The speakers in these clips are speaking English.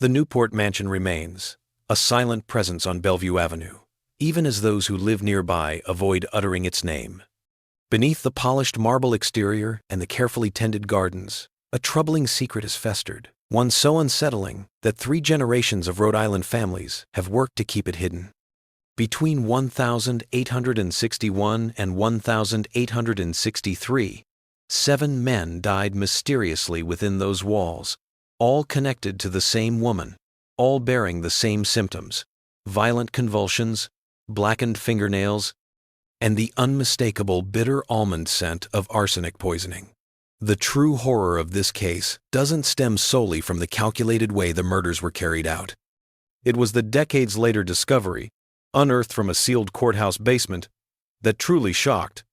The Newport Mansion remains, a silent presence on Bellevue Avenue, even as those who live nearby avoid uttering its name. Beneath the polished marble exterior and the carefully tended gardens, a troubling secret has festered, one so unsettling that 3 generations of Rhode Island families have worked to keep it hidden. Between 1861 and 1863, 7 men died mysteriously within those walls, all connected to the same woman, all bearing the same symptoms: violent convulsions, blackened fingernails, and the unmistakable bitter almond scent of arsenic poisoning. The true horror of this case doesn't stem solely from the calculated way the murders were carried out. It was the decades-later discovery, unearthed from a sealed courthouse basement, that truly shocked.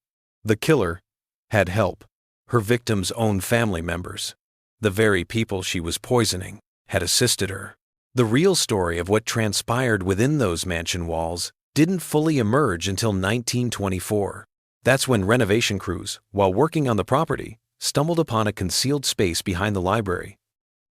The killer had help. Her victim's own family members, the very people she was poisoning, had assisted her. The real story of what transpired within those mansion walls didn't fully emerge until 1924. That's when renovation crews, while working on the property, stumbled upon a concealed space behind the library.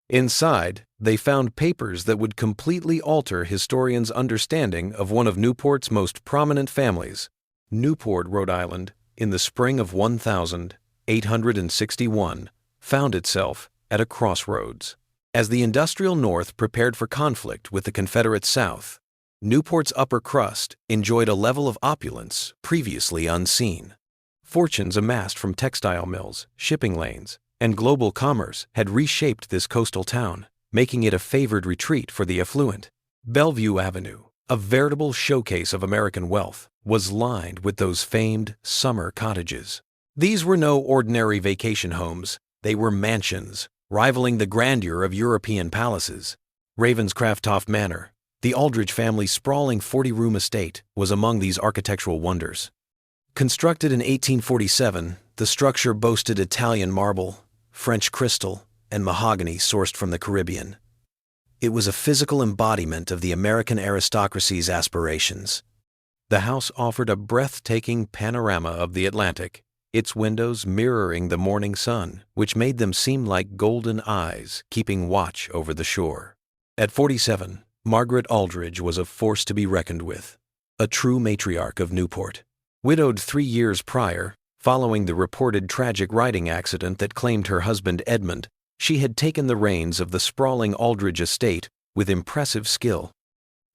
Inside, they found papers that would completely alter historians' understanding of one of Newport's most prominent families. Newport, Rhode Island, in the spring of 1861, found itself at a crossroads. As the industrial North prepared for conflict with the Confederate South, Newport's upper crust enjoyed a level of opulence previously unseen. Fortunes amassed from textile mills, shipping lanes, and global commerce had reshaped this coastal town, making it a favored retreat for the affluent. Bellevue Avenue, a veritable showcase of American wealth, was lined with those famed summer cottages. These were no ordinary vacation homes. They were mansions, rivaling the grandeur of European palaces. Ravenscraft Manor, the Aldrich family's sprawling 40-room estate, was among these architectural wonders. Constructed in 1847, the structure boasted Italian marble, French crystal, and mahogany sourced from the Caribbean. It was a physical embodiment of the American aristocracy's aspirations. The house offered a breathtaking panorama of the Atlantic, its windows mirroring the morning sun, which made them seem like golden eyes keeping watch over the shore. At 47, Margaret Aldrich was a force to be reckoned with, a true matriarch of Newport. Widowed 3 years prior, following the reported tragic riding accident that claimed her husband Edmund, she had taken the reins of the sprawling Aldrich estate with impressive skill.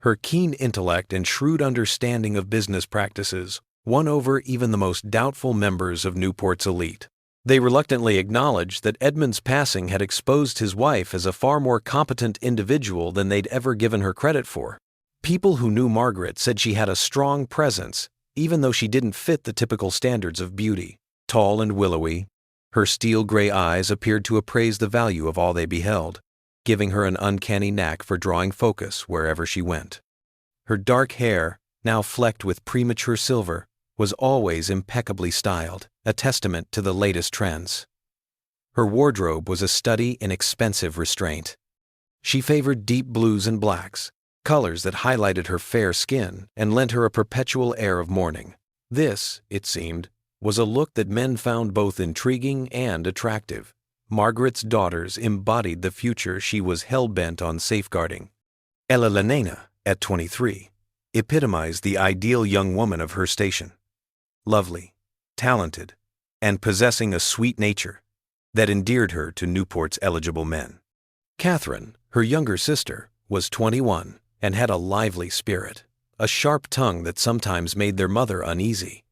Her keen intellect and shrewd understanding of business practices won over even the most doubtful members of Newport's elite. They reluctantly acknowledged that Edmund's passing had exposed his wife as a far more competent individual than they'd ever given her credit for. People who knew Margaret said she had a strong presence, even though she didn't fit the typical standards of beauty. Tall and willowy, her steel-gray eyes appeared to appraise the value of all they beheld, giving her an uncanny knack for drawing focus wherever she went. Her dark hair, now flecked with premature silver, was always impeccably styled, a testament to the latest trends. Her wardrobe was a study in expensive restraint. She favored deep blues and blacks, colors that highlighted her fair skin and lent her a perpetual air of mourning. This, it seemed, was a look that men found both intriguing and attractive. Margaret's daughters embodied the future she was hell-bent on safeguarding. Ella Lenena, at 23, epitomized the ideal young woman of her station. Lovely, talented, and possessing a sweet nature that endeared her to Newport's eligible men. Catherine, her younger sister, was 21 and had a lively spirit, a sharp tongue that sometimes made their mother uneasy.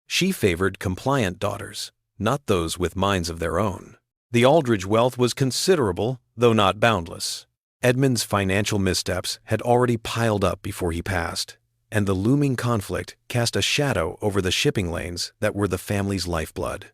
She favored compliant daughters, not those with minds of their own. The Aldrich wealth was considerable, though not boundless. Edmund's financial missteps had already piled up before he passed, and the looming conflict cast a shadow over the shipping lanes that were the family's lifeblood.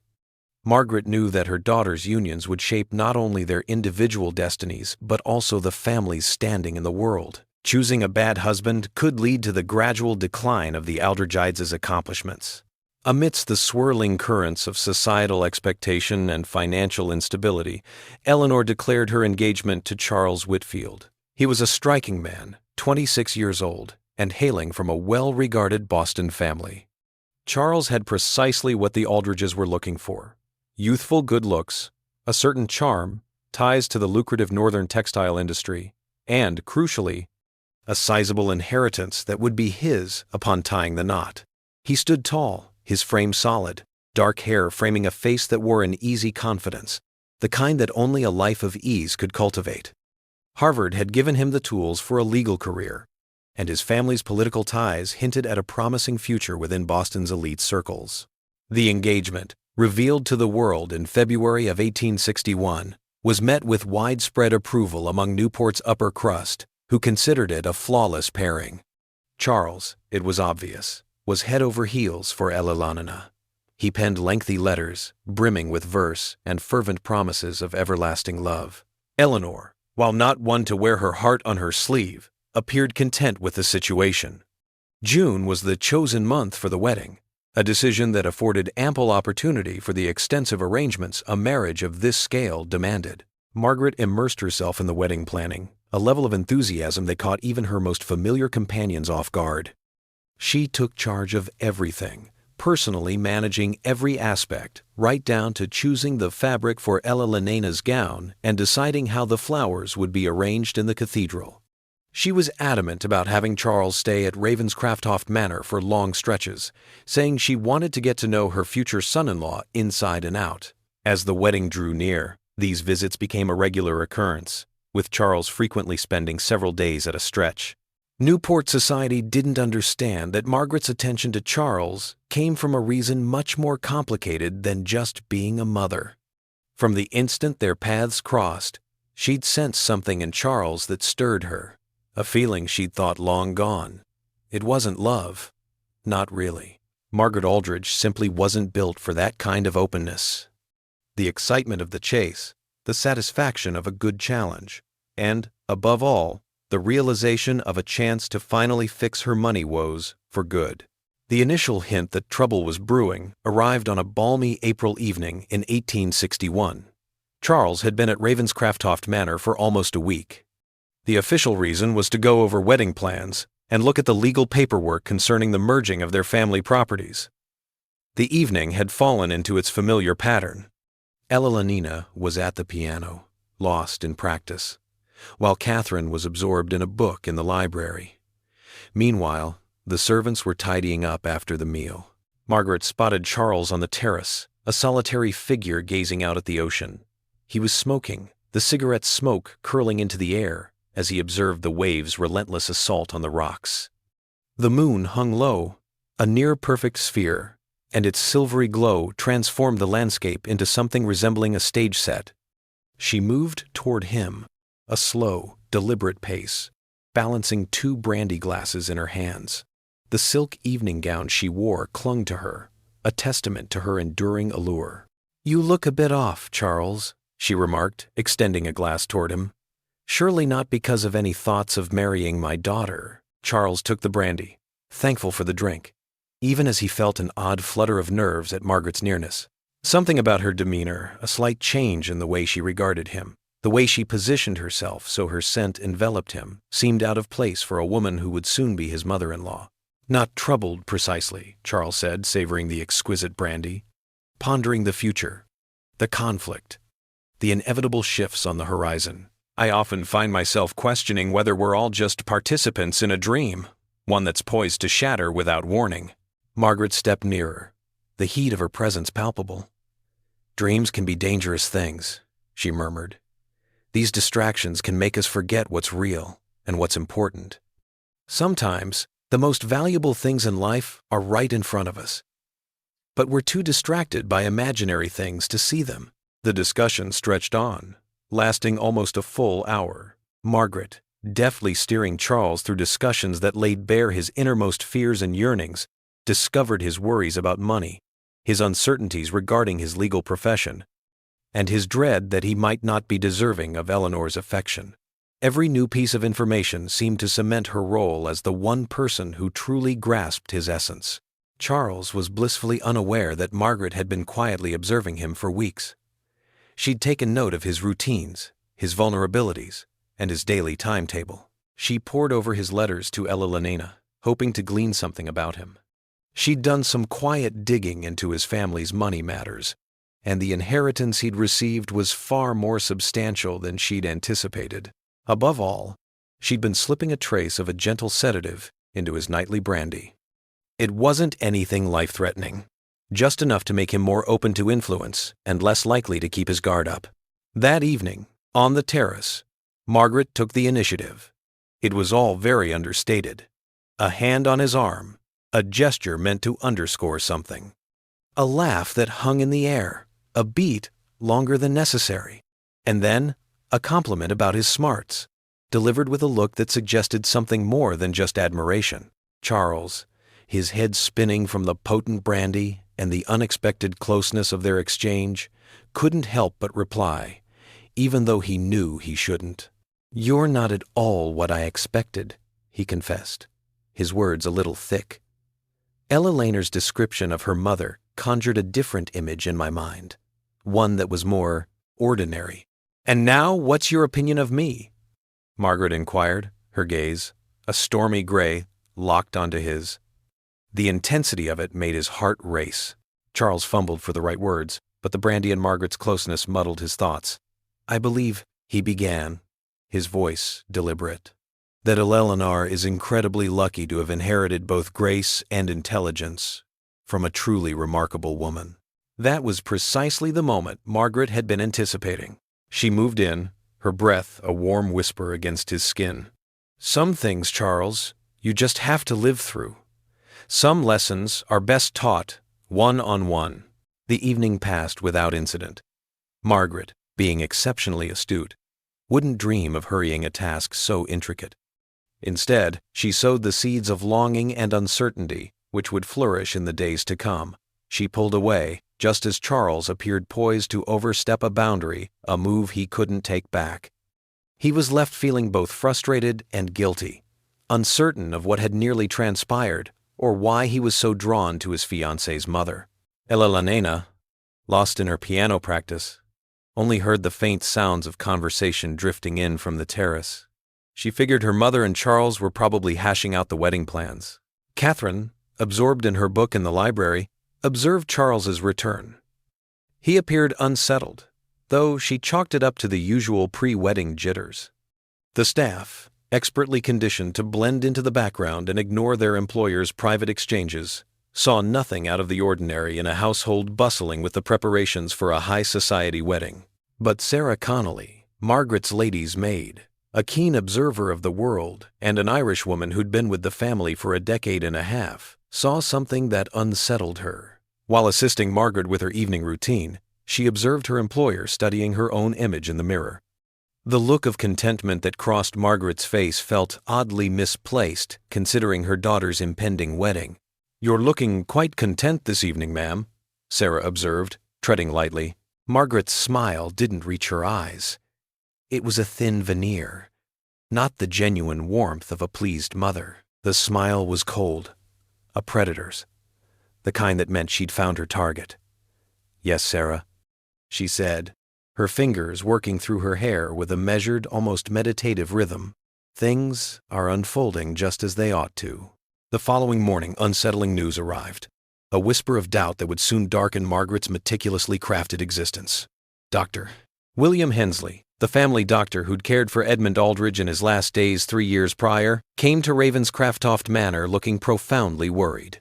Margaret knew that her daughters' unions would shape not only their individual destinies, but also the family's standing in the world. Choosing a bad husband could lead to the gradual decline of the Aldrichides' accomplishments. Amidst the swirling currents of societal expectation and financial instability, Eleanor declared her engagement to Charles Whitfield. He was a striking man, 26 years old, and hailing from a well-regarded Boston family. Charles had precisely what the Aldriches were looking for: youthful good looks, a certain charm, ties to the lucrative northern textile industry, and, crucially, a sizable inheritance that would be his upon tying the knot. He stood tall, his frame solid, dark hair framing a face that wore an easy confidence, the kind that only a life of ease could cultivate. Harvard had given him the tools for a legal career, and his family's political ties hinted at a promising future within Boston's elite circles. The engagement, revealed to the world in February of 1861, was met with widespread approval among Newport's upper crust, who considered it a flawless pairing. Charles, it was obvious, was head over heels for Eleanor. He penned lengthy letters, brimming with verse and fervent promises of everlasting love. Eleanor, while not one to wear her heart on her sleeve, appeared content with the situation. June was the chosen month for the wedding, a decision that afforded ample opportunity for the extensive arrangements a marriage of this scale demanded. Margaret immersed herself in the wedding planning, a level of enthusiasm that caught even her most familiar companions off guard. She took charge of everything, personally managing every aspect, right down to choosing the fabric for Elena's gown and deciding how the flowers would be arranged in the cathedral. She was adamant about having Charles stay at Ravenscraft Manor for long stretches, saying she wanted to get to know her future son-in-law inside and out. As the wedding drew near, these visits became a regular occurrence, with Charles frequently spending several days at a stretch. Newport society didn't understand that Margaret's attention to Charles came from a reason much more complicated than just being a mother. From the instant their paths crossed, she'd sensed something in Charles that stirred her, a feeling she'd thought long gone. It wasn't love. Not really. Margaret Aldridge simply wasn't built for that kind of openness. The excitement of the chase, the satisfaction of a good challenge, and, above all, the realization of a chance to finally fix her money woes for good. The initial hint that trouble was brewing arrived on a balmy April evening in 1861. Charles had been at Ravenscraft Manor for almost a week. The official reason was to go over wedding plans and look at the legal paperwork concerning the merging of their family properties. The evening had fallen into its familiar pattern. Eleanor was at the piano, lost in practice, while Catherine was absorbed in a book in the library. Meanwhile, the servants were tidying up after the meal. Margaret spotted Charles on the terrace, a solitary figure gazing out at the ocean. He was smoking, the cigarette smoke curling into the air as he observed the waves' relentless assault on the rocks. The moon hung low, a near-perfect sphere, and its silvery glow transformed the landscape into something resembling a stage set. She moved toward him, a slow, deliberate pace, balancing two brandy glasses in her hands. The silk evening gown she wore clung to her, a testament to her enduring allure. "You look a bit off, Charles," she remarked, extending a glass toward him. "Surely not because of any thoughts of marrying my daughter." Charles took the brandy, thankful for the drink, even as he felt an odd flutter of nerves at Margaret's nearness. Something about her demeanor, a slight change in the way she regarded him, the way she positioned herself so her scent enveloped him, seemed out of place for a woman who would soon be his mother-in-law. "Not troubled, precisely," Charles said, savoring the exquisite brandy. "Pondering the future, the conflict, the inevitable shifts on the horizon. I often find myself questioning whether we're all just participants in a dream, one that's poised to shatter without warning." Margaret stepped nearer, the heat of her presence palpable. "Dreams can be dangerous things," she murmured. "These distractions can make us forget what's real and what's important. Sometimes, the most valuable things in life are right in front of us, but we're too distracted by imaginary things to see them." The discussion stretched on, lasting almost a full hour. Margaret, deftly steering Charles through discussions that laid bare his innermost fears and yearnings, discovered his worries about money, his uncertainties regarding his legal profession, and his dread that he might not be deserving of Eleanor's affection. Every new piece of information seemed to cement her role as the one person who truly grasped his essence. Charles was blissfully unaware that Margaret had been quietly observing him for weeks. She'd taken note of his routines, his vulnerabilities, and his daily timetable. She pored over his letters to Eleanor, hoping to glean something about him. She'd done some quiet digging into his family's money matters, and the inheritance he'd received was far more substantial than she'd anticipated. Above all, She'd been slipping a trace of a gentle sedative into his nightly brandy. It wasn't anything life-threatening, just enough to make him more open to influence and less likely to keep his guard up. That evening, on the terrace, Margaret took the initiative. It was all very understated. A hand on his arm, a gesture meant to underscore something. A laugh that hung in the air, a beat longer than necessary. And then, a compliment about his smarts, delivered with a look that suggested something more than just admiration. Charles, his head spinning from the potent brandy and the unexpected closeness of their exchange, couldn't help but reply, even though he knew he shouldn't. "You're not at all what I expected," he confessed, his words a little thick. Ella Laner's description of her mother conjured a different image in my mind, one that was more ordinary. "And now, what's your opinion of me?" Margaret inquired, her gaze, a stormy gray, locked onto his. The intensity of it made his heart race. Charles fumbled for the right words, but the brandy and Margaret's closeness muddled his thoughts. "I believe," he began, his voice deliberate, "that Eleanor is incredibly lucky to have inherited both grace and intelligence from a truly remarkable woman." That was precisely the moment Margaret had been anticipating. She moved in, her breath a warm whisper against his skin. "Some things, Charles, you just have to live through. Some lessons are best taught one-on-one." The evening passed without incident. Margaret, being exceptionally astute, wouldn't dream of hurrying a task so intricate. Instead, she sowed the seeds of longing and uncertainty which would flourish in the days to come. She pulled away, just as Charles appeared poised to overstep a boundary, a move he couldn't take back. He was left feeling both frustrated and guilty, uncertain of what had nearly transpired or why he was so drawn to his fiancée's mother. Elena, lost in her piano practice, only heard the faint sounds of conversation drifting in from the terrace. She figured her mother and Charles were probably hashing out the wedding plans. Catherine, absorbed in her book in the library, observed Charles's return. He appeared unsettled, though she chalked it up to the usual pre-wedding jitters. The staff, expertly conditioned to blend into the background and ignore their employers' private exchanges, saw nothing out of the ordinary in a household bustling with the preparations for a high-society wedding. But Sarah Connolly, Margaret's lady's maid, a keen observer of the world and an Irish woman who'd been with the family for a decade and a half, saw something that unsettled her. While assisting Margaret with her evening routine, she observed her employer studying her own image in the mirror. The look of contentment that crossed Margaret's face felt oddly misplaced, considering her daughter's impending wedding. "You're looking quite content this evening, ma'am," Sarah observed, treading lightly. Margaret's smile didn't reach her eyes. It was a thin veneer, not the genuine warmth of a pleased mother. The smile was cold, a predator's, the kind that meant she'd found her target. "Yes, Sarah," she said, her fingers working through her hair with a measured, almost meditative rhythm. "Things are unfolding just as they ought to." The following morning, unsettling news arrived, a whisper of doubt that would soon darken Margaret's meticulously crafted existence. Dr. William Hensley, the family doctor who'd cared for Edmund Aldridge in his last days 3 years prior, came to Ravenscraftoft Manor looking profoundly worried.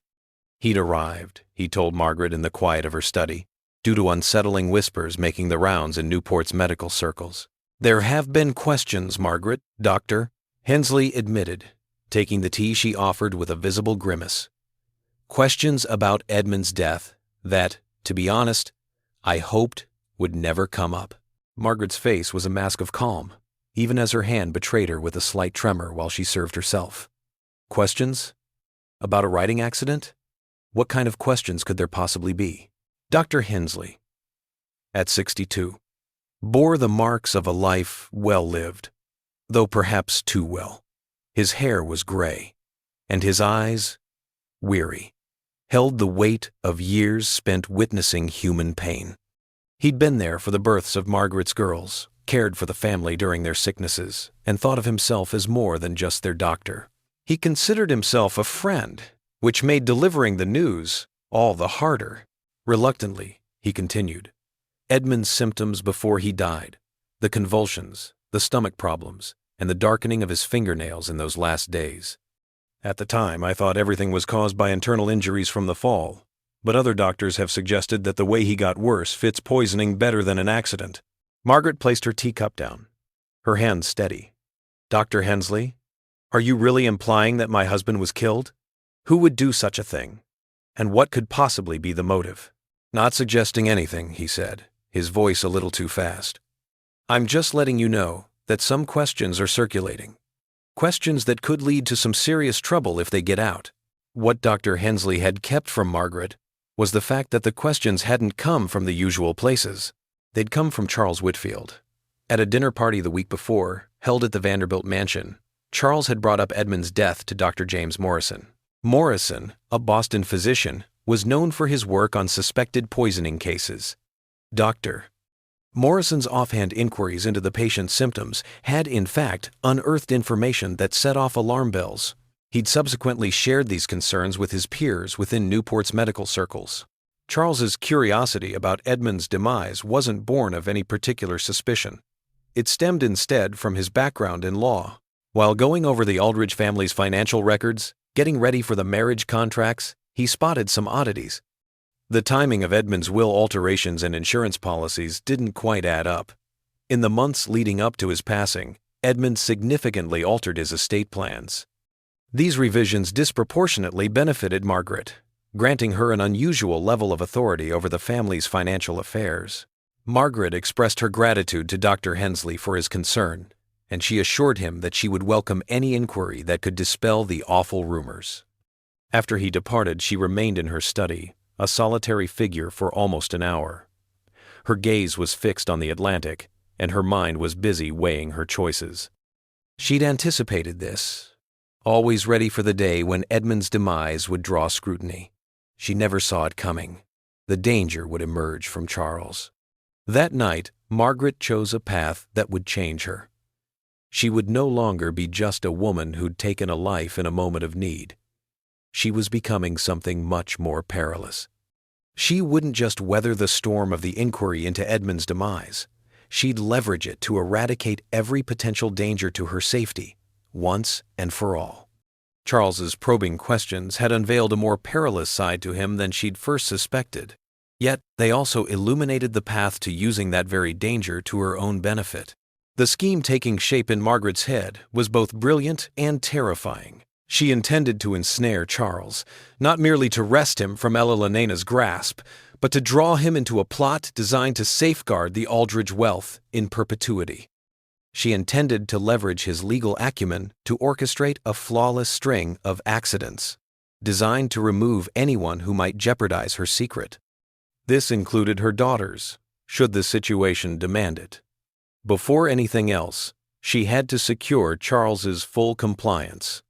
He'd arrived, he told Margaret in the quiet of her study, due to unsettling whispers making the rounds in Newport's medical circles. "There have been questions, Margaret, Doctor," Hensley admitted, taking the tea she offered with a visible grimace. "Questions about Edmund's death that, to be honest, I hoped would never come up." Margaret's face was a mask of calm, even as her hand betrayed her with a slight tremor while she served herself. "Questions? About a riding accident? What kind of questions could there possibly be?" Dr. Hensley, at 62, bore the marks of a life well lived, though perhaps too well. His hair was gray, and his eyes, weary, held the weight of years spent witnessing human pain. He'd been there for the births of Margaret's girls, cared for the family during their sicknesses, and thought of himself as more than just their doctor. He considered himself a friend, which made delivering the news all the harder. Reluctantly, he continued, Edmund's symptoms before he died, the convulsions, the stomach problems, and the darkening of his fingernails in those last days. At the time, I thought everything was caused by internal injuries from the fall, but other doctors have suggested that the way he got worse fits poisoning better than an accident. Margaret placed her teacup down, her hand steady. Dr. Hensley, are you really implying that my husband was killed? Who would do such a thing? And what could possibly be the motive? Not suggesting anything, he said, his voice a little too fast. I'm just letting you know that some questions are circulating. Questions that could lead to some serious trouble if they get out. What Dr. Hensley had kept from Margaret was the fact that the questions hadn't come from the usual places. They'd come from Charles Whitfield. At a dinner party the week before, held at the Vanderbilt mansion, Charles had brought up Edmund's death to Dr. James Morrison. Morrison, a Boston physician, was known for his work on suspected poisoning cases. Dr. Morrison's offhand inquiries into the patient's symptoms had, in fact, unearthed information that set off alarm bells. He'd subsequently shared these concerns with his peers within Newport's medical circles. Charles's curiosity about Edmund's demise wasn't born of any particular suspicion. It stemmed instead from his background in law. While going over the Aldrich family's financial records, getting ready for the marriage contracts, he spotted some oddities. The timing of Edmund's will alterations and insurance policies didn't quite add up. In the months leading up to his passing, Edmund significantly altered his estate plans. These revisions disproportionately benefited Margaret, granting her an unusual level of authority over the family's financial affairs. Margaret expressed her gratitude to Dr. Hensley for his concern, and she assured him that she would welcome any inquiry that could dispel the awful rumors. After he departed, she remained in her study, a solitary figure for almost an hour. Her gaze was fixed on the Atlantic, and her mind was busy weighing her choices. She'd anticipated this, always ready for the day when Edmund's demise would draw scrutiny. She never saw it coming. The danger would emerge from Charles. That night, Margaret chose a path that would change her. She would no longer be just a woman who'd taken a life in a moment of need. She was becoming something much more perilous. She wouldn't just weather the storm of the inquiry into Edmund's demise. She'd leverage it to eradicate every potential danger to her safety, once and for all. Charles's probing questions had unveiled a more perilous side to him than she'd first suspected. Yet they also illuminated the path to using that very danger to her own benefit. The scheme taking shape in Margaret's head was both brilliant and terrifying. She intended to ensnare Charles, not merely to wrest him from Ella Lenena's grasp, but to draw him into a plot designed to safeguard the Aldridge wealth in perpetuity. She intended to leverage his legal acumen to orchestrate a flawless string of accidents, designed to remove anyone who might jeopardize her secret. This included her daughters, should the situation demand it. Before anything else, she had to secure Charles's full compliance.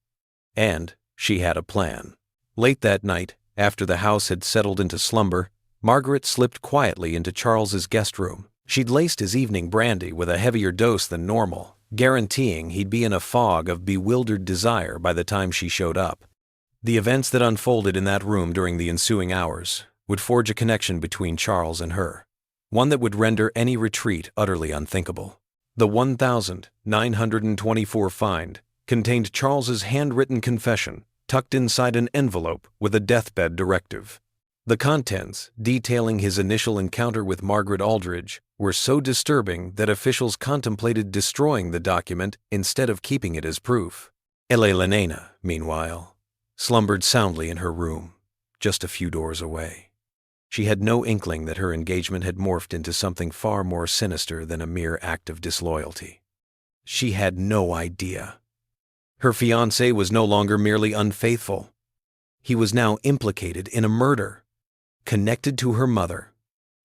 And she had a plan. Late that night, after the house had settled into slumber, Margaret slipped quietly into Charles's guest room. She'd laced his evening brandy with a heavier dose than normal, guaranteeing he'd be in a fog of bewildered desire by the time she showed up. The events that unfolded in that room during the ensuing hours would forge a connection between Charles and her, one that would render any retreat utterly unthinkable. The 1,924 find contained Charles's handwritten confession tucked inside an envelope with a deathbed directive. The contents, detailing his initial encounter with Margaret Aldridge, were so disturbing that officials contemplated destroying the document instead of keeping it as proof. Ella Lenena, meanwhile, slumbered soundly in her room, just a few doors away. She had no inkling that her engagement had morphed into something far more sinister than a mere act of disloyalty. She had no idea. Her fiancé was no longer merely unfaithful. He was now implicated in a murder, connected to her mother,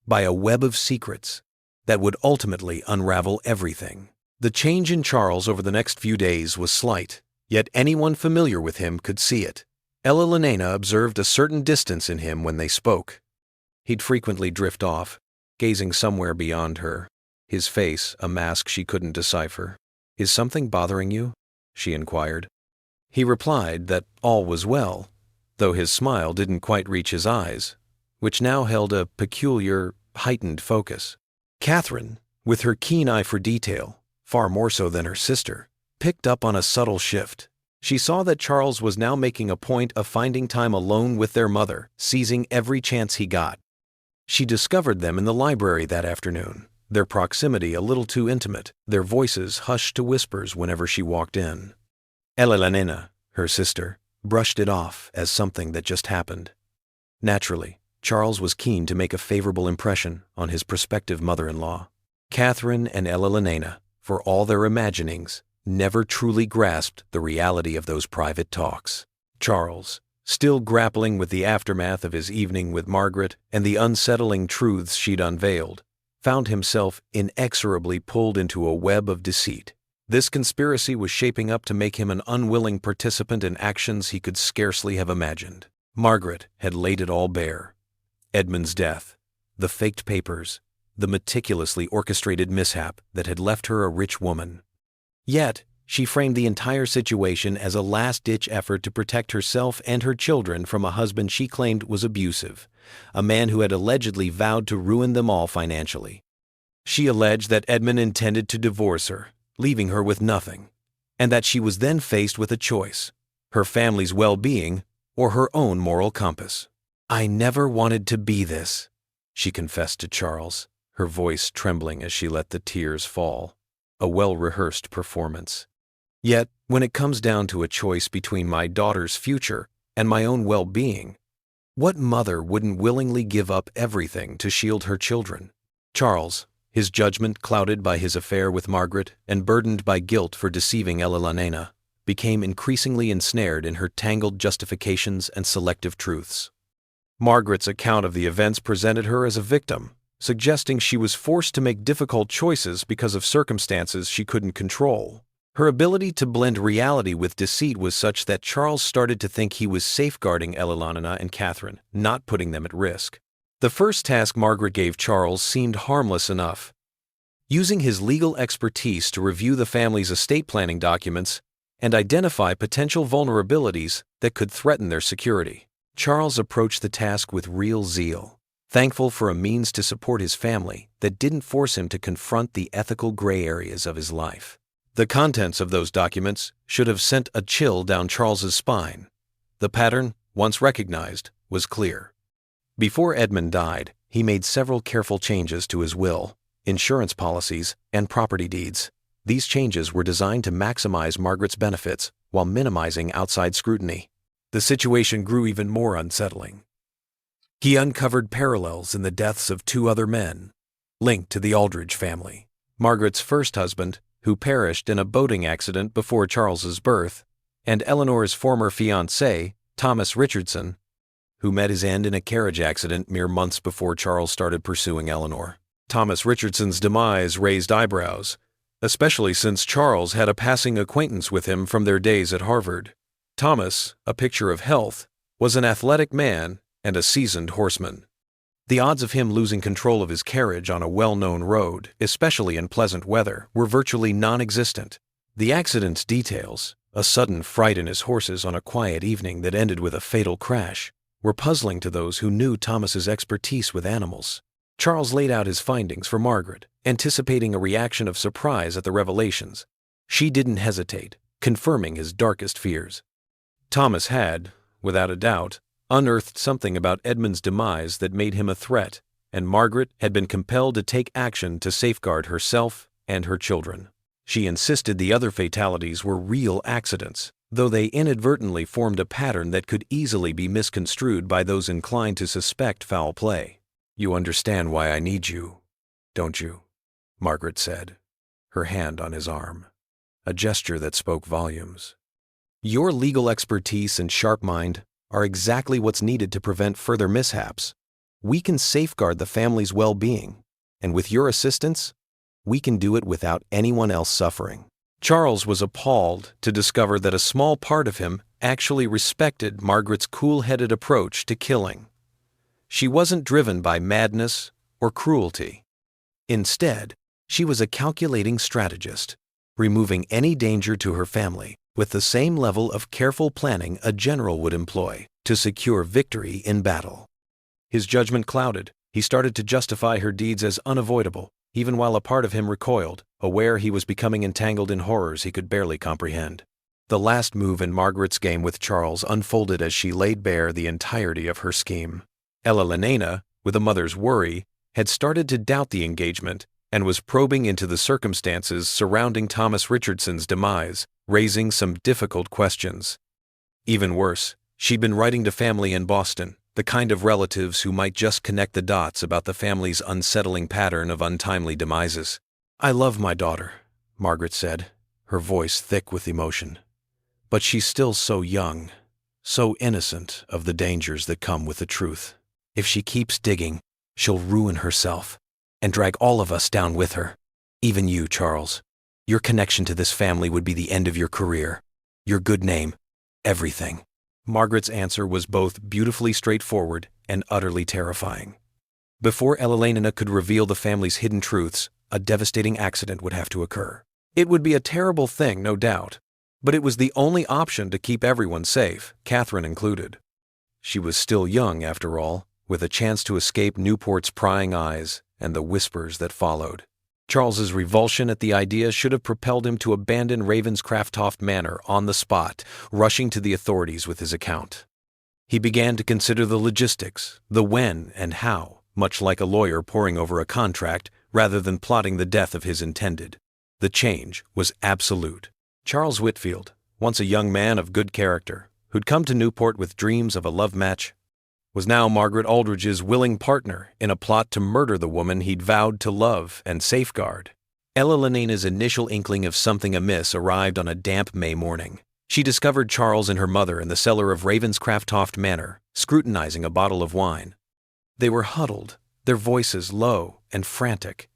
by a web of secrets that would ultimately unravel everything. The change in Charles over the next few days was slight, yet anyone familiar with him could see it. Ella Lenena observed a certain distance in him when they spoke. He'd frequently drift off, gazing somewhere beyond her, his face a mask she couldn't decipher. "Is something bothering you?" she inquired. He replied that all was well, though his smile didn't quite reach his eyes, which now held a peculiar, heightened focus. Catherine, with her keen eye for detail, far more so than her sister, picked up on a subtle shift. She saw that Charles was now making a point of finding time alone with their mother, seizing every chance he got. She discovered them in the library that afternoon, their proximity a little too intimate, their voices hushed to whispers whenever she walked in. Elena, her sister, brushed it off as something that just happened. Naturally, Charles was keen to make a favorable impression on his prospective mother-in-law. Catherine and Elena, for all their imaginings, never truly grasped the reality of those private talks. Charles, still grappling with the aftermath of his evening with Margaret and the unsettling truths she'd unveiled, found himself inexorably pulled into a web of deceit. This conspiracy was shaping up to make him an unwilling participant in actions he could scarcely have imagined. Margaret had laid it all bare. Edmund's death, the faked papers, the meticulously orchestrated mishap that had left her a rich woman. Yet, she framed the entire situation as a last-ditch effort to protect herself and her children from a husband she claimed was abusive, a man who had allegedly vowed to ruin them all financially. She alleged that Edmund intended to divorce her, leaving her with nothing, and that she was then faced with a choice: her family's well-being or her own moral compass. "I never wanted to be this," she confessed to Charles, her voice trembling as she let the tears fall. A well-rehearsed performance. "Yet, when it comes down to a choice between my daughter's future and my own well-being, what mother wouldn't willingly give up everything to shield her children?" Charles, his judgment clouded by his affair with Margaret and burdened by guilt for deceiving Elena, became increasingly ensnared in her tangled justifications and selective truths. Margaret's account of the events presented her as a victim, suggesting she was forced to make difficult choices because of circumstances she couldn't control. Her ability to blend reality with deceit was such that Charles started to think he was safeguarding Elena and Catherine, not putting them at risk. The first task Margaret gave Charles seemed harmless enough. Using his legal expertise to review the family's estate planning documents and identify potential vulnerabilities that could threaten their security, Charles approached the task with real zeal, thankful for a means to support his family that didn't force him to confront the ethical gray areas of his life. The contents of those documents should have sent a chill down Charles's spine. The pattern, once recognized, was clear. Before Edmund died, he made several careful changes to his will, insurance policies, and property deeds. These changes were designed to maximize Margaret's benefits while minimizing outside scrutiny. The situation grew even more unsettling. He uncovered parallels in the deaths of two other men, linked to the Aldridge family. Margaret's first husband, who perished in a boating accident before Charles's birth, and Eleanor's former fiancé, Thomas Richardson, who met his end in a carriage accident mere months before Charles started pursuing Eleanor. Thomas Richardson's demise raised eyebrows, especially since Charles had a passing acquaintance with him from their days at Harvard. Thomas, a picture of health, was an athletic man and a seasoned horseman. The odds of him losing control of his carriage on a well-known road, especially in pleasant weather, were virtually non-existent. The accident's details, a sudden fright in his horses on a quiet evening that ended with a fatal crash, were puzzling to those who knew Thomas's expertise with animals. Charles laid out his findings for Margaret, anticipating a reaction of surprise at the revelations. She didn't hesitate, confirming his darkest fears. Thomas had, without a doubt, unearthed something about Edmund's demise that made him a threat, and Margaret had been compelled to take action to safeguard herself and her children. She insisted the other fatalities were real accidents, though they inadvertently formed a pattern that could easily be misconstrued by those inclined to suspect foul play. "You understand why I need you, don't you?" Margaret said, her hand on his arm, a gesture that spoke volumes. "Your legal expertise and sharp mind are exactly what's needed to prevent further mishaps. We can safeguard the family's well-being, and with your assistance, we can do it without anyone else suffering." Charles was appalled to discover that a small part of him actually respected Margaret's cool-headed approach to killing. She wasn't driven by madness or cruelty. Instead, she was a calculating strategist, removing any danger to her family with the same level of careful planning a general would employ to secure victory in battle. His judgment clouded. He started to justify her deeds as unavoidable, even while a part of him recoiled, aware he was becoming entangled in horrors he could barely comprehend. The last move in Margaret's game with Charles unfolded as she laid bare the entirety of her scheme. Elena, with a mother's worry, had started to doubt the engagement and was probing into the circumstances surrounding Thomas Richardson's demise, raising some difficult questions. Even worse, she'd been writing to family in Boston, the kind of relatives who might just connect the dots about the family's unsettling pattern of untimely demises. "I love my daughter," Margaret said, her voice thick with emotion. "But she's still so young, so innocent of the dangers that come with the truth. If she keeps digging, she'll ruin herself and drag all of us down with her. Even you, Charles. Your connection to this family would be the end of your career, your good name, everything." Margaret's answer was both beautifully straightforward and utterly terrifying. Before Elena could reveal the family's hidden truths, a devastating accident would have to occur. It would be a terrible thing, no doubt, but it was the only option to keep everyone safe, Catherine included. She was still young, after all, with a chance to escape Newport's prying eyes and the whispers that followed. Charles's revulsion at the idea should have propelled him to abandon Ravenscraft Manor on the spot, rushing to the authorities with his account. He began to consider the logistics, the when and how, much like a lawyer poring over a contract rather than plotting the death of his intended. The change was absolute. Charles Whitfield, once a young man of good character, who'd come to Newport with dreams of a love match, was now Margaret Aldridge's willing partner in a plot to murder the woman he'd vowed to love and safeguard. Elena's initial inkling of something amiss arrived on a damp May morning. She discovered Charles and her mother in the cellar of Ravenscraft Manor, scrutinizing a bottle of wine. They were huddled, their voices low and frantic.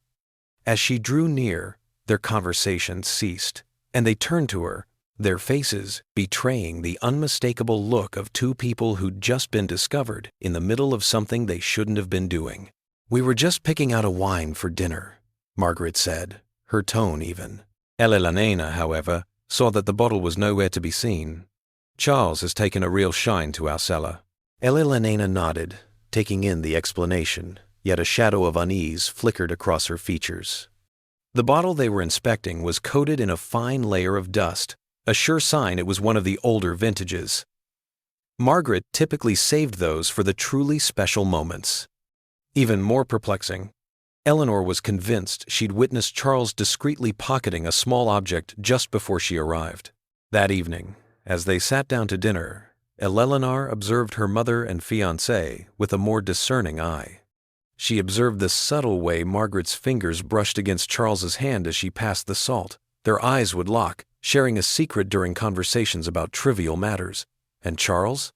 As she drew near, their conversation ceased, and they turned to her, their faces betraying the unmistakable look of two people who'd just been discovered in the middle of something they shouldn't have been doing. "We were just picking out a wine for dinner," Margaret said, her tone even. Elena, however, saw that the bottle was nowhere to be seen. "Charles has taken a real shine to our cellar." Elena nodded, taking in the explanation, yet a shadow of unease flickered across her features. The bottle they were inspecting was coated in a fine layer of dust, a sure sign it was one of the older vintages. Margaret typically saved those for the truly special moments. Even more perplexing, Eleanor was convinced she'd witnessed Charles discreetly pocketing a small object just before she arrived. That evening, as they sat down to dinner, Eleanor observed her mother and fiancé with a more discerning eye. She observed the subtle way Margaret's fingers brushed against Charles's hand as she passed the salt. Their eyes would lock, sharing a secret during conversations about trivial matters. And Charles?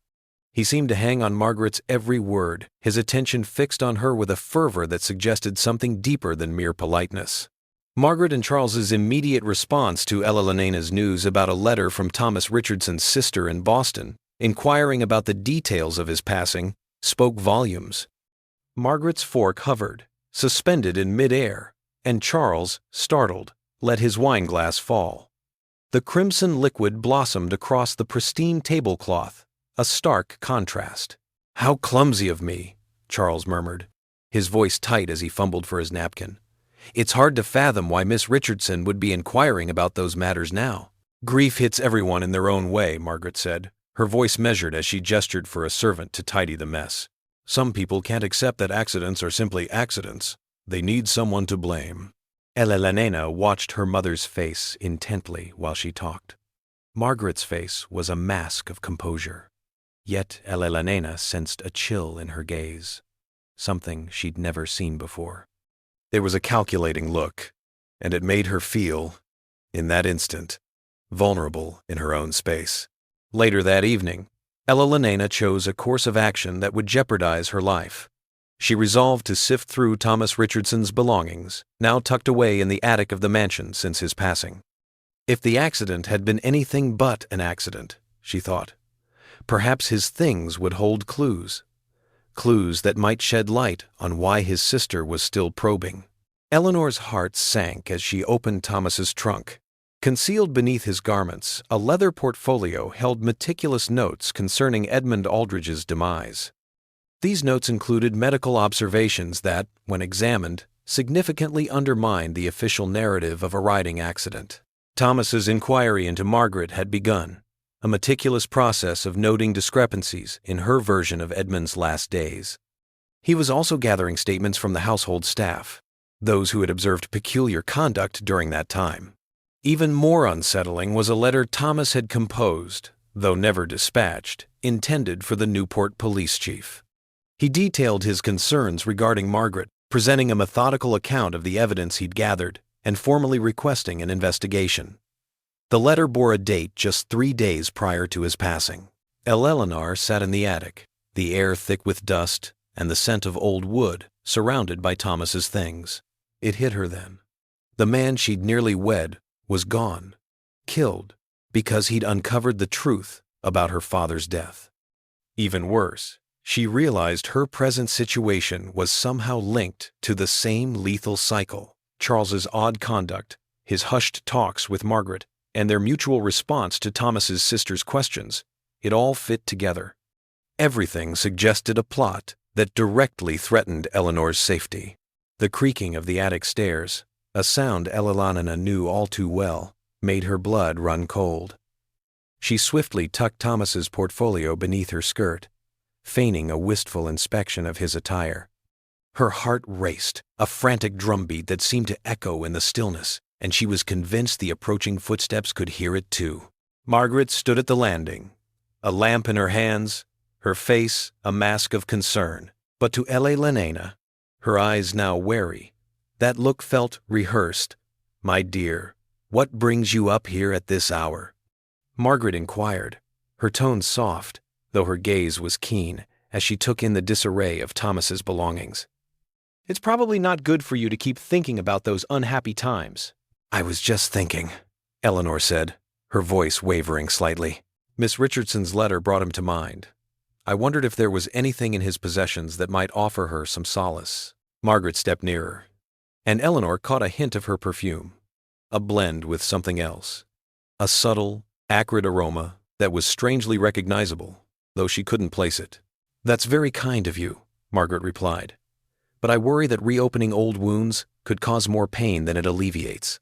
He seemed to hang on Margaret's every word, his attention fixed on her with a fervor that suggested something deeper than mere politeness. Margaret and Charles's immediate response to Elena's news about a letter from Thomas Richardson's sister in Boston, inquiring about the details of his passing, spoke volumes. Margaret's fork hovered, suspended in mid-air, and Charles, startled, let his wineglass fall. The crimson liquid blossomed across the pristine tablecloth, a stark contrast. "How clumsy of me," Charles murmured, his voice tight as he fumbled for his napkin. "It's hard to fathom why Miss Richardson would be inquiring about those matters now." "Grief hits everyone in their own way," Margaret said, her voice measured as she gestured for a servant to tidy the mess. "Some people can't accept that accidents are simply accidents. They need someone to blame." Elena watched her mother's face intently while she talked. Margaret's face was a mask of composure. Yet Elena sensed a chill in her gaze, something she'd never seen before. There was a calculating look, and it made her feel, in that instant, vulnerable in her own space. Later that evening, Elena chose a course of action that would jeopardize her life. She resolved to sift through Thomas Richardson's belongings, now tucked away in the attic of the mansion since his passing. If the accident had been anything but an accident, she thought, perhaps his things would hold clues that might shed light on why his sister was still probing. Eleanor's heart sank as she opened Thomas's trunk. Concealed beneath his garments, a leather portfolio held meticulous notes concerning Edmund Aldridge's demise. These notes included medical observations that, when examined, significantly undermined the official narrative of a riding accident. Thomas's inquiry into Margaret had begun, a meticulous process of noting discrepancies in her version of Edmund's last days. He was also gathering statements from the household staff, those who had observed peculiar conduct during that time. Even more unsettling was a letter Thomas had composed, though never dispatched, intended for the Newport police chief. He detailed his concerns regarding Margaret, presenting a methodical account of the evidence he'd gathered and formally requesting an investigation. The letter bore a date just 3 days prior to his passing. Eleanor sat in the attic, the air thick with dust and the scent of old wood, surrounded by Thomas's things. It hit her then. The man she'd nearly wed was gone, killed, because he'd uncovered the truth about her father's death. Even worse, she realized her present situation was somehow linked to the same lethal cycle. Charles's odd conduct, his hushed talks with Margaret, and their mutual response to Thomas's sister's questions, it all fit together. Everything suggested a plot that directly threatened Eleanor's safety. The creaking of the attic stairs, a sound Eleanor knew all too well, made her blood run cold. She swiftly tucked Thomas's portfolio beneath her skirt, feigning a wistful inspection of his attire. Her heart raced, a frantic drumbeat that seemed to echo in the stillness, and she was convinced the approaching footsteps could hear it too. Margaret stood at the landing, a lamp in her hands, her face a mask of concern. But to Eleanor, her eyes now wary, that look felt rehearsed. "My dear, what brings you up here at this hour?" Margaret inquired, her tone soft, though her gaze was keen as she took in the disarray of Thomas's belongings. "It's probably not good for you to keep thinking about those unhappy times." "I was just thinking," Eleanor said, her voice wavering slightly. Miss Richardson's letter brought him to mind. I wondered if there was anything in his possessions that might offer her some solace. Margaret stepped nearer, and Eleanor caught a hint of her perfume, a blend with something else, a subtle, acrid aroma that was strangely recognizable, though she couldn't place it. "That's very kind of you," Margaret replied, "but I worry that reopening old wounds could cause more pain than it alleviates.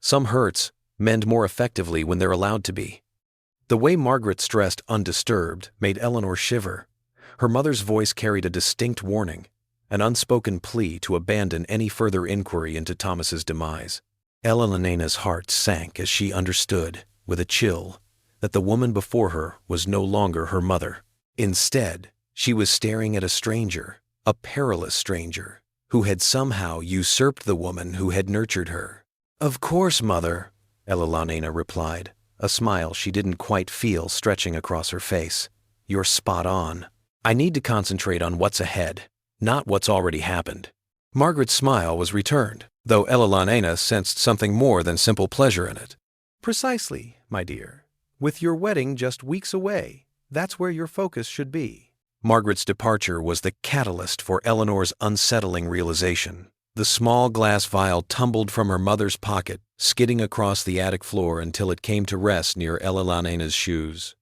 Some hurts mend more effectively when they're allowed to be." The way Margaret stressed undisturbed made Eleanor shiver. Her mother's voice carried a distinct warning, an unspoken plea to abandon any further inquiry into Thomas's demise. Eleanor's heart sank as she understood, with a chill, that the woman before her was no longer her mother. Instead, she was staring at a stranger, a perilous stranger, who had somehow usurped the woman who had nurtured her. "Of course, Mother," Eleanor replied, a smile she didn't quite feel stretching across her face. "You're spot on. I need to concentrate on what's ahead, not what's already happened." Margaret's smile was returned, though Eleanor sensed something more than simple pleasure in it. "Precisely, my dear. With your wedding just weeks away, that's where your focus should be." Margaret's departure was the catalyst for Eleanor's unsettling realization. The small glass vial tumbled from her mother's pocket, skidding across the attic floor until it came to rest near Eleanor's shoes.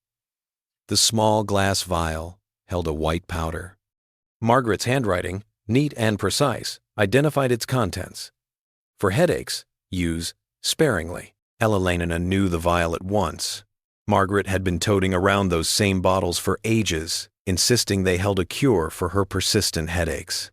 The small glass vial held a white powder. Margaret's handwriting, neat and precise, identified its contents. For headaches, use sparingly. Eleanor knew the vial at once. Margaret had been toting around those same bottles for ages, insisting they held a cure for her persistent headaches.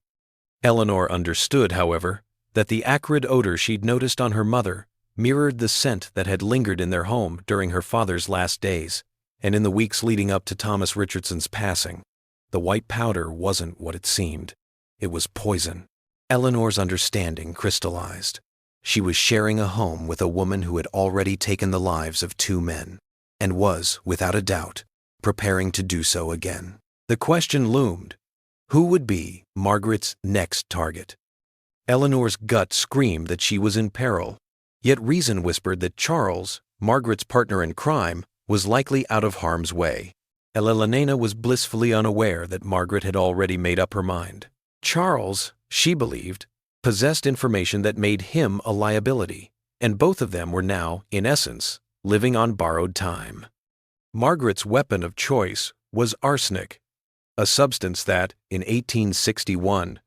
Eleanor understood, however, that the acrid odor she'd noticed on her mother mirrored the scent that had lingered in their home during her father's last days, and in the weeks leading up to Thomas Richardson's passing. The white powder wasn't what it seemed. It was poison. Eleanor's understanding crystallized. She was sharing a home with a woman who had already taken the lives of 2 men, and was, without a doubt, preparing to do so again. The question loomed: who would be Margaret's next target? Eleanor's gut screamed that she was in peril, yet reason whispered that Charles, Margaret's partner in crime, was likely out of harm's way. Eleanor was blissfully unaware that Margaret had already made up her mind. Charles, she believed, possessed information that made him a liability, and both of them were now, in essence, living on borrowed time. Margaret's weapon of choice was arsenic, a substance that, in 1861,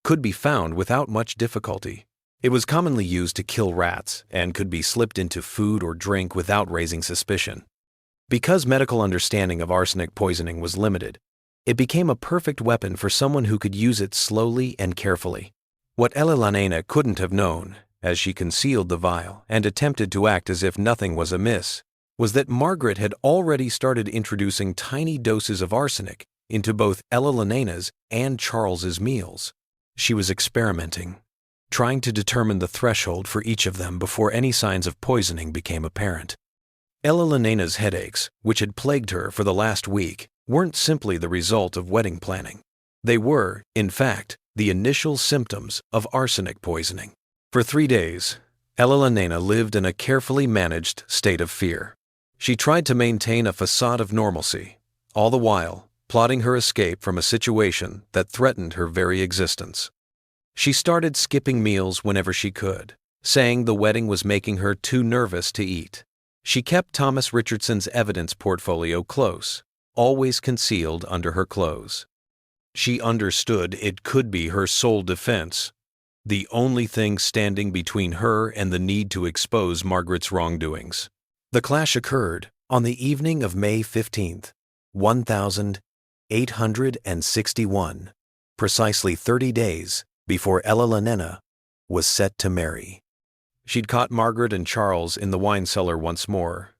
could be found without much difficulty. It was commonly used to kill rats and could be slipped into food or drink without raising suspicion. Because medical understanding of arsenic poisoning was limited, it became a perfect weapon for someone who could use it slowly and carefully. What Elena couldn't have known, as she concealed the vial and attempted to act as if nothing was amiss, was that Margaret had already started introducing tiny doses of arsenic into both Elena's and Charles's meals. She was experimenting, trying to determine the threshold for each of them before any signs of poisoning became apparent. Elena's headaches, which had plagued her for the last week, weren't simply the result of wedding planning. They were, in fact, the initial symptoms of arsenic poisoning. For 3 days, Elena lived in a carefully managed state of fear. She tried to maintain a facade of normalcy, all the while plotting her escape from a situation that threatened her very existence. She started skipping meals whenever she could, saying the wedding was making her too nervous to eat. She kept Thomas Richardson's evidence portfolio close, always concealed under her clothes. She understood it could be her sole defense, the only thing standing between her and the need to expose Margaret's wrongdoings. The clash occurred on the evening of May 15th, 1861, precisely 30 days before Elena was set to marry. She'd caught Margaret and Charles in the wine cellar once more,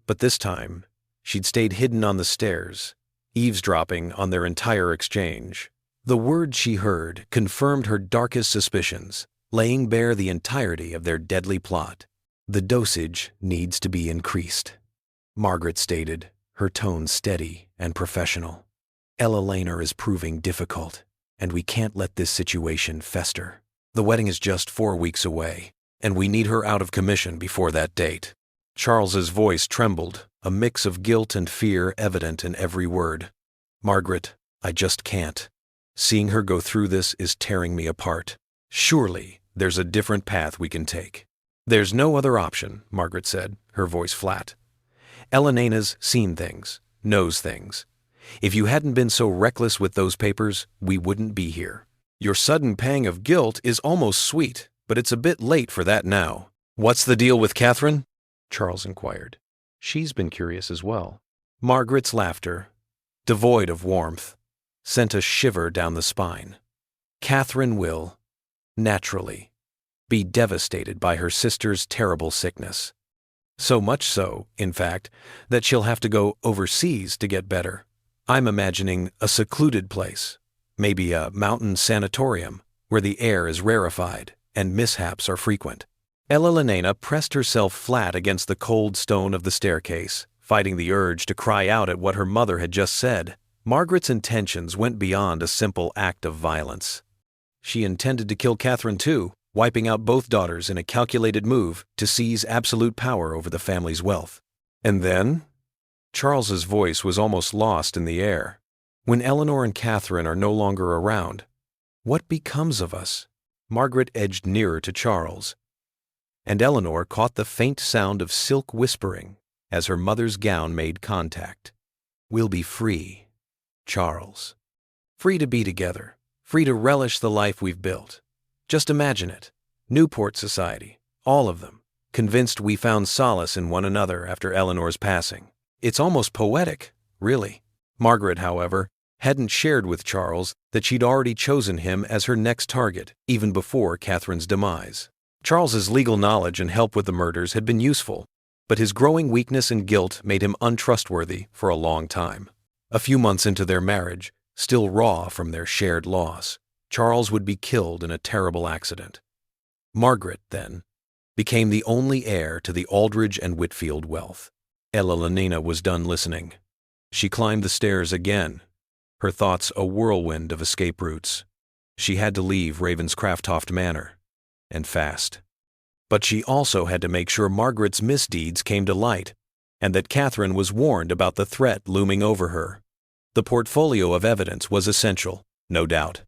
but this time she'd stayed hidden on the stairs, eavesdropping on their entire exchange. The words she heard confirmed her darkest suspicions, laying bare the entirety of their deadly plot. "The dosage needs to be increased," Margaret stated, her tone steady and professional. "Elena is proving difficult, and we can't let this situation fester. The wedding is just 4 weeks away, and we need her out of commission before that date." Charles's voice trembled, a mix of guilt and fear evident in every word. "Margaret, I just can't. Seeing her go through this is tearing me apart. Surely there's a different path we can take." "There's no other option," Margaret said, her voice flat. "Elena's seen things, knows things. If you hadn't been so reckless with those papers, we wouldn't be here. Your sudden pang of guilt is almost sweet, but it's a bit late for that now." "What's the deal with Catherine?" Charles inquired. She's been curious as well. Margaret's laughter, devoid of warmth, sent a shiver down the spine. "Catherine will, naturally, be devastated by her sister's terrible sickness. So much so, in fact, that she'll have to go overseas to get better. I'm imagining a secluded place, maybe a mountain sanatorium, where the air is rarefied and mishaps are frequent." Elena pressed herself flat against the cold stone of the staircase, fighting the urge to cry out at what her mother had just said. Margaret's intentions went beyond a simple act of violence. She intended to kill Catherine too, wiping out both daughters in a calculated move to seize absolute power over the family's wealth. And then? Charles's voice was almost lost in the air. "When Eleanor and Catherine are no longer around, what becomes of us?" Margaret edged nearer to Charles, and Eleanor caught the faint sound of silk whispering as her mother's gown made contact. "We'll be free, Charles. Free to be together, free to relish the life we've built. Just imagine it. Newport society, all of them, convinced we found solace in one another after Eleanor's passing. It's almost poetic, really." Margaret, however, hadn't shared with Charles that she'd already chosen him as her next target, even before Catherine's demise. Charles's legal knowledge and help with the murders had been useful, but his growing weakness and guilt made him untrustworthy for a long time. A few months into their marriage, still raw from their shared loss, Charles would be killed in a terrible accident. Margaret, then, became the only heir to the Aldridge and Whitfield wealth. Elena was done listening. She climbed the stairs again, her thoughts a whirlwind of escape routes. She had to leave Ravenscraft Manor, and fast. But she also had to make sure Margaret's misdeeds came to light, and that Catherine was warned about the threat looming over her. The portfolio of evidence was essential, no doubt.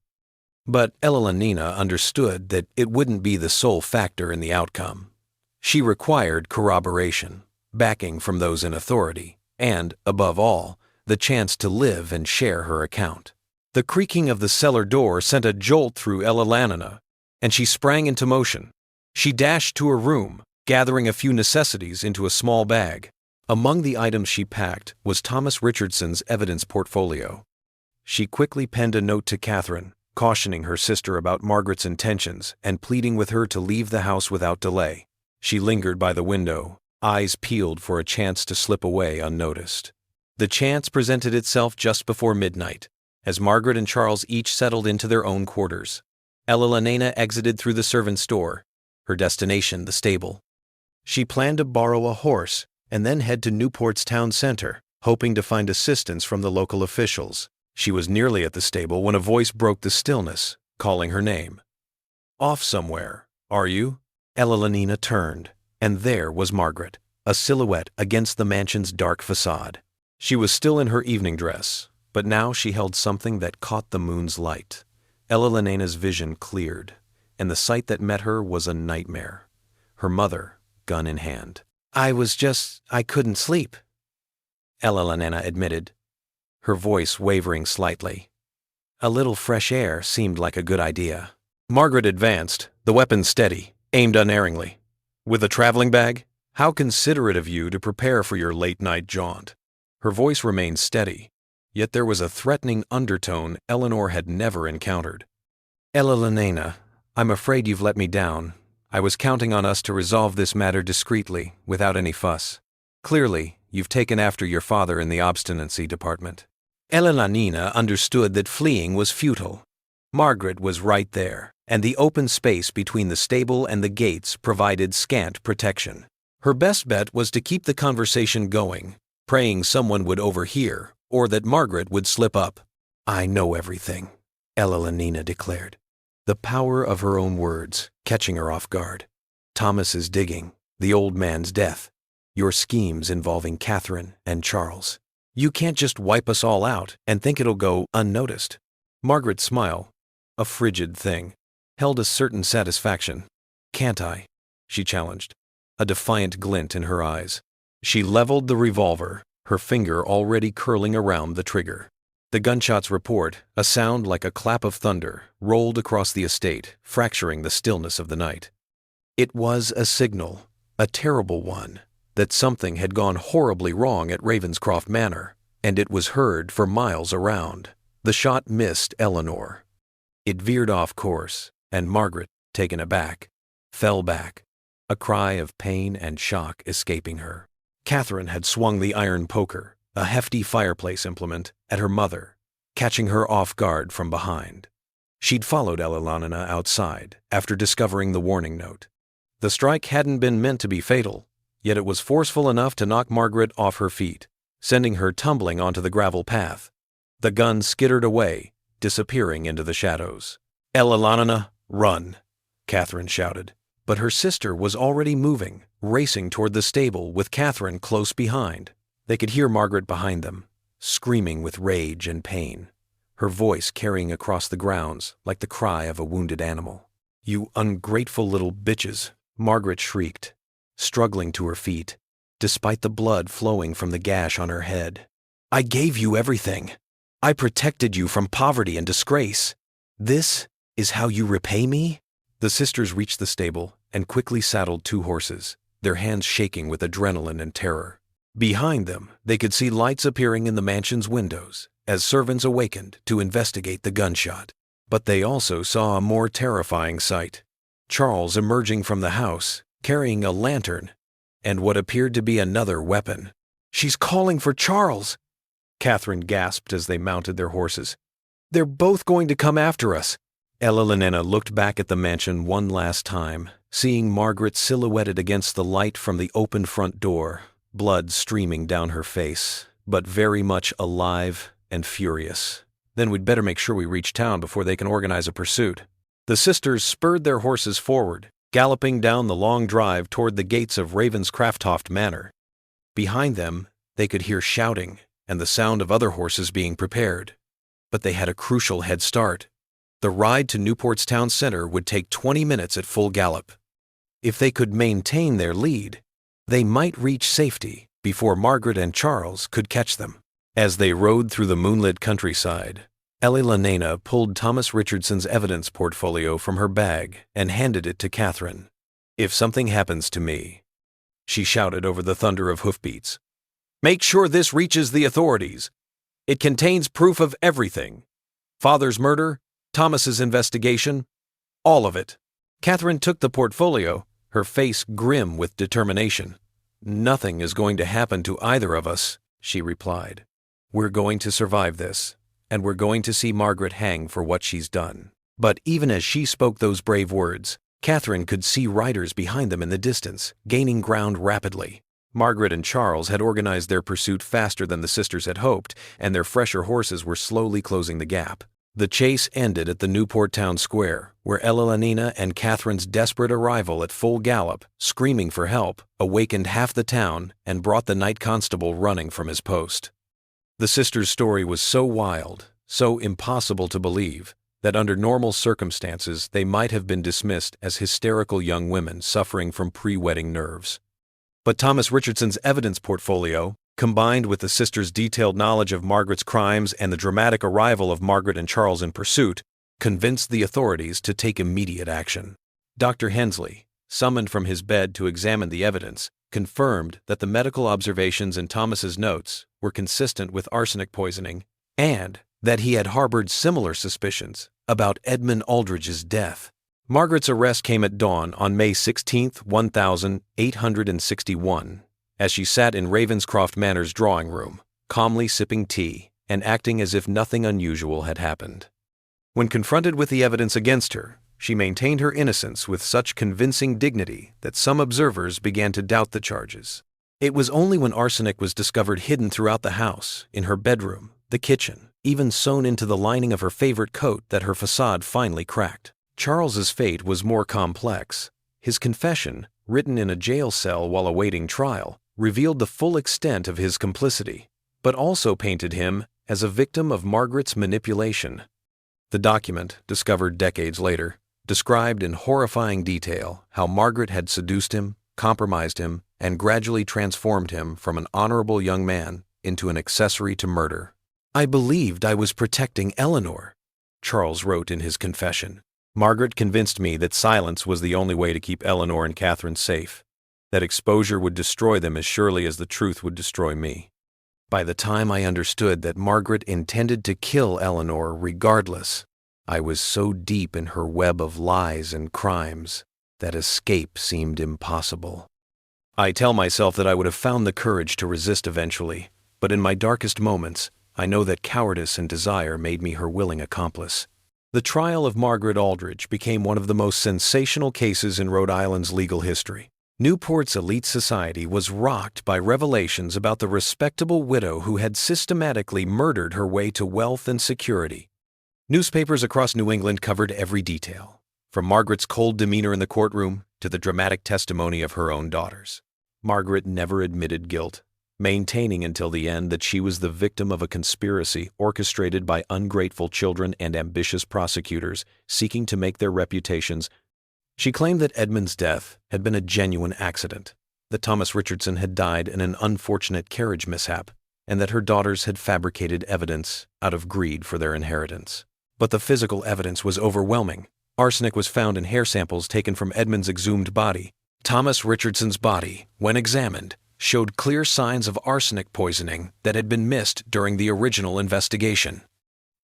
But Elena understood that it wouldn't be the sole factor in the outcome. She required corroboration, backing from those in authority, and, above all, the chance to live and share her account. The creaking of the cellar door sent a jolt through Ella, and she sprang into motion. She dashed to her room, gathering a few necessities into a small bag. Among the items she packed was Thomas Richardson's evidence portfolio. She quickly penned a note to Catherine, cautioning her sister about Margaret's intentions and pleading with her to leave the house without delay. She lingered by the window, eyes peeled for a chance to slip away unnoticed. The chance presented itself just before midnight, as Margaret and Charles each settled into their own quarters. Ella exited through the servants' door, her destination the stable. She planned to borrow a horse and then head to Newport's town center, hoping to find assistance from the local officials. She was nearly at the stable when a voice broke the stillness, calling her name. "Off somewhere, are you?" Ella turned, and there was Margaret, a silhouette against the mansion's dark facade. She was still in her evening dress, but now she held something that caught the moon's light. Ella vision cleared, and the sight that met her was a nightmare. Her mother, gun in hand. I couldn't sleep," Ella admitted, her voice wavering slightly. A little fresh air seemed like a good idea. Margaret advanced, the weapon steady, aimed unerringly. "With a traveling bag? How considerate of you to prepare for your late-night jaunt." Her voice remained steady, yet there was a threatening undertone Eleanor had never encountered. "Ella, I'm afraid you've let me down. I was counting on us to resolve this matter discreetly, without any fuss. Clearly, you've taken after your father in the obstinacy department." Ella understood that fleeing was futile. Margaret was right there, and the open space between the stable and the gates provided scant protection. Her best bet was to keep the conversation going, praying someone would overhear or that Margaret would slip up. "I know everything," Ella declared, the power of her own words catching her off guard. "Thomas's digging, the old man's death, your schemes involving Catherine and Charles. You can't just wipe us all out and think it'll go unnoticed." Margaret's smile, a frigid thing, held a certain satisfaction. "Can't I?" she challenged, a defiant glint in her eyes. She leveled the revolver, her finger already curling around the trigger. The gunshot's report, a sound like a clap of thunder, rolled across the estate, fracturing the stillness of the night. It was a signal, a terrible one, that something had gone horribly wrong at Ravenscroft Manor, and it was heard for miles around. The shot missed Eleanor. It veered off course, and Margaret, taken aback, fell back, a cry of pain and shock escaping her. Catherine had swung the iron poker, a hefty fireplace implement, at her mother, catching her off guard from behind. She'd followed Ella outside after discovering the warning note. The strike hadn't been meant to be fatal, yet it was forceful enough to knock Margaret off her feet, sending her tumbling onto the gravel path. The gun skittered away, disappearing into the shadows. "Ella, run!" Catherine shouted. But her sister was already moving, racing toward the stable with Catherine close behind. They could hear Margaret behind them, screaming with rage and pain, her voice carrying across the grounds like the cry of a wounded animal. "You ungrateful little bitches," Margaret shrieked, struggling to her feet, despite the blood flowing from the gash on her head. "I gave you everything. I protected you from poverty and disgrace. This is how you repay me?" The sisters reached the stable and quickly saddled 2 horses, their hands shaking with adrenaline and terror. Behind them, they could see lights appearing in the mansion's windows as servants awakened to investigate the gunshot. But they also saw a more terrifying sight. Charles emerging from the house, carrying a lantern and what appeared to be another weapon. "She's calling for Charles!" Catherine gasped as they mounted their horses. "They're both going to come after us." Ella looked back at the mansion one last time, seeing Margaret silhouetted against the light from the open front door, blood streaming down her face, but very much alive and furious. "Then we'd better make sure we reach town before they can organize a pursuit." The sisters spurred their horses forward, galloping down the long drive toward the gates of Ravenscroft Manor. Behind them, they could hear shouting and the sound of other horses being prepared. But they had a crucial head start. The ride to Newport's town center would take 20 minutes at full gallop. If they could maintain their lead, they might reach safety before Margaret and Charles could catch them. As they rode through the moonlit countryside, Elena pulled Thomas Richardson's evidence portfolio from her bag and handed it to Catherine. "If something happens to me," she shouted over the thunder of hoofbeats, "make sure this reaches the authorities. It contains proof of everything. Father's murder, Thomas's investigation, all of it." Catherine took the portfolio, her face grim with determination. "Nothing is going to happen to either of us," she replied. "We're going to survive this, and we're going to see Margaret hang for what she's done." But even as she spoke those brave words, Catherine could see riders behind them in the distance, gaining ground rapidly. Margaret and Charles had organized their pursuit faster than the sisters had hoped, and their fresher horses were slowly closing the gap. The chase ended at the Newport Town Square, where Elena and Catherine's desperate arrival at full gallop, screaming for help, awakened half the town and brought the night constable running from his post. The sisters' story was so wild, so impossible to believe, that under normal circumstances they might have been dismissed as hysterical young women suffering from pre-wedding nerves. But Thomas Richardson's evidence portfolio, combined with the sisters' detailed knowledge of Margaret's crimes and the dramatic arrival of Margaret and Charles in pursuit, convinced the authorities to take immediate action. Dr. Hensley, summoned from his bed to examine the evidence, confirmed that the medical observations in Thomas's notes were consistent with arsenic poisoning and that he had harbored similar suspicions about Edmund Aldridge's death. Margaret's arrest came at dawn on May 16, 1861, as she sat in Ravenscroft Manor's drawing room, calmly sipping tea and acting as if nothing unusual had happened. When confronted with the evidence against her, she maintained her innocence with such convincing dignity that some observers began to doubt the charges. It was only when arsenic was discovered hidden throughout the house, in her bedroom, the kitchen, even sewn into the lining of her favorite coat, that her facade finally cracked. Charles's fate was more complex. His confession, written in a jail cell while awaiting trial, revealed the full extent of his complicity, but also painted him as a victim of Margaret's manipulation. The document, discovered decades later, described in horrifying detail how Margaret had seduced him, compromised him, and gradually transformed him from an honorable young man into an accessory to murder. "I believed I was protecting Eleanor," Charles wrote in his confession. "Margaret convinced me that silence was the only way to keep Eleanor and Catherine safe, that exposure would destroy them as surely as the truth would destroy me. By the time I understood that Margaret intended to kill Eleanor regardless, I was so deep in her web of lies and crimes that escape seemed impossible. I tell myself that I would have found the courage to resist eventually, but in my darkest moments, I know that cowardice and desire made me her willing accomplice." The trial of Margaret Aldridge became one of the most sensational cases in Rhode Island's legal history. Newport's elite society was rocked by revelations about the respectable widow who had systematically murdered her way to wealth and security. Newspapers across New England covered every detail, from Margaret's cold demeanor in the courtroom to the dramatic testimony of her own daughters. Margaret never admitted guilt, maintaining until the end that she was the victim of a conspiracy orchestrated by ungrateful children and ambitious prosecutors seeking to make their reputations. She claimed that Edmund's death had been a genuine accident, that Thomas Richardson had died in an unfortunate carriage mishap, and that her daughters had fabricated evidence out of greed for their inheritance. But the physical evidence was overwhelming. Arsenic was found in hair samples taken from Edmund's exhumed body. Thomas Richardson's body, when examined, showed clear signs of arsenic poisoning that had been missed during the original investigation.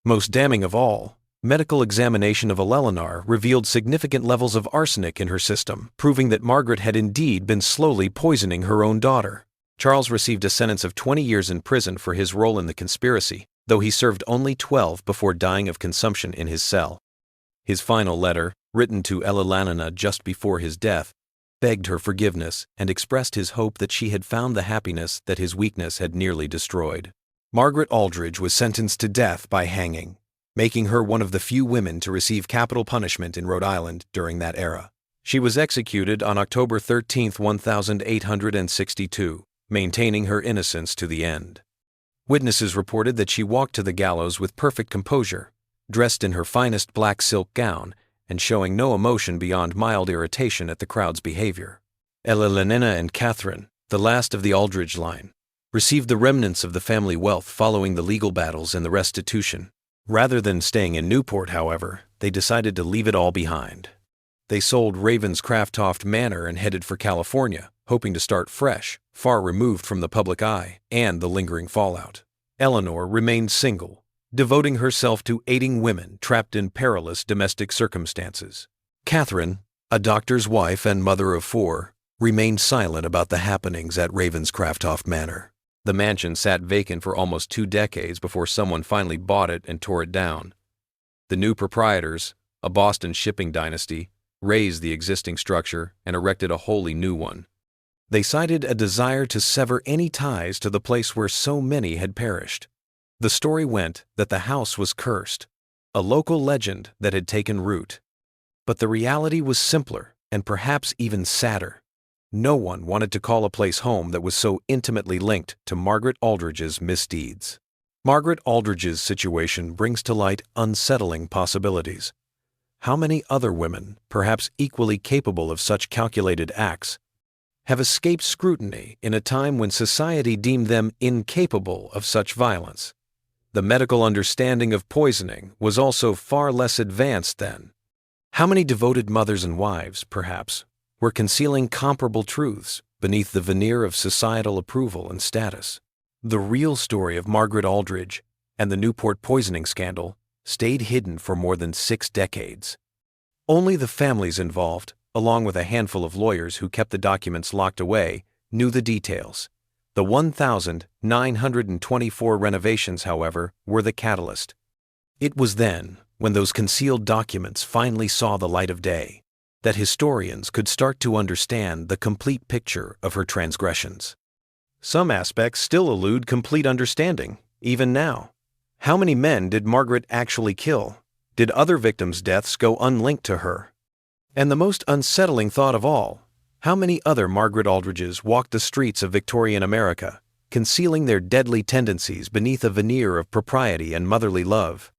Most damning of all, medical examination of Eleanor revealed significant levels of arsenic in her system, proving that Margaret had indeed been slowly poisoning her own daughter. Charles received a sentence of 20 years in prison for his role in the conspiracy, though he served only 12 before dying of consumption in his cell. His final letter, written to Elena just before his death, begged her forgiveness and expressed his hope that she had found the happiness that his weakness had nearly destroyed. Margaret Aldridge was sentenced to death by hanging, making her one of the few women to receive capital punishment in Rhode Island during that era. She was executed on October 13, 1862, maintaining her innocence to the end. Witnesses reported that she walked to the gallows with perfect composure, dressed in her finest black silk gown, and showing no emotion beyond mild irritation at the crowd's behavior. Elena and Catherine, the last of the Aldridge line, received the remnants of the family wealth following the legal battles and the restitution. Rather than staying in Newport, however, they decided to leave it all behind. They sold Ravenscraft Manor and headed for California, hoping to start fresh, far removed from the public eye and the lingering fallout. Eleanor remained single, devoting herself to aiding women trapped in perilous domestic circumstances. Catherine, a doctor's wife and mother of 4, remained silent about the happenings at Ravenscraft Manor. The mansion sat vacant for almost 2 decades before someone finally bought it and tore it down. The new proprietors, a Boston shipping dynasty, razed the existing structure and erected a wholly new one. They cited a desire to sever any ties to the place where so many had perished. The story went that the house was cursed, a local legend that had taken root. But the reality was simpler and perhaps even sadder. No one wanted to call a place home that was so intimately linked to Margaret Aldridge's misdeeds. Margaret Aldridge's situation brings to light unsettling possibilities. How many other women, perhaps equally capable of such calculated acts, have escaped scrutiny in a time when society deemed them incapable of such violence? The medical understanding of poisoning was also far less advanced then. How many devoted mothers and wives, perhaps, were concealing comparable truths beneath the veneer of societal approval and status? The real story of Margaret Aldridge and the Newport poisoning scandal stayed hidden for more than 6 decades. Only the families involved, along with a handful of lawyers who kept the documents locked away, knew the details. The 1,924 renovations, however, were the catalyst. It was then, when those concealed documents finally saw the light of day, that historians could start to understand the complete picture of her transgressions. Some aspects still elude complete understanding, even now. How many men did Margaret actually kill? Did other victims' deaths go unlinked to her? And the most unsettling thought of all, how many other Margaret Aldridges walked the streets of Victorian America, concealing their deadly tendencies beneath a veneer of propriety and motherly love?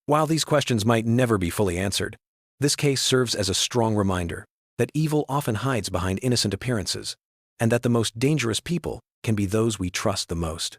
While these questions might never be fully answered, this case serves as a strong reminder that evil often hides behind innocent appearances, and that the most dangerous people can be those we trust the most.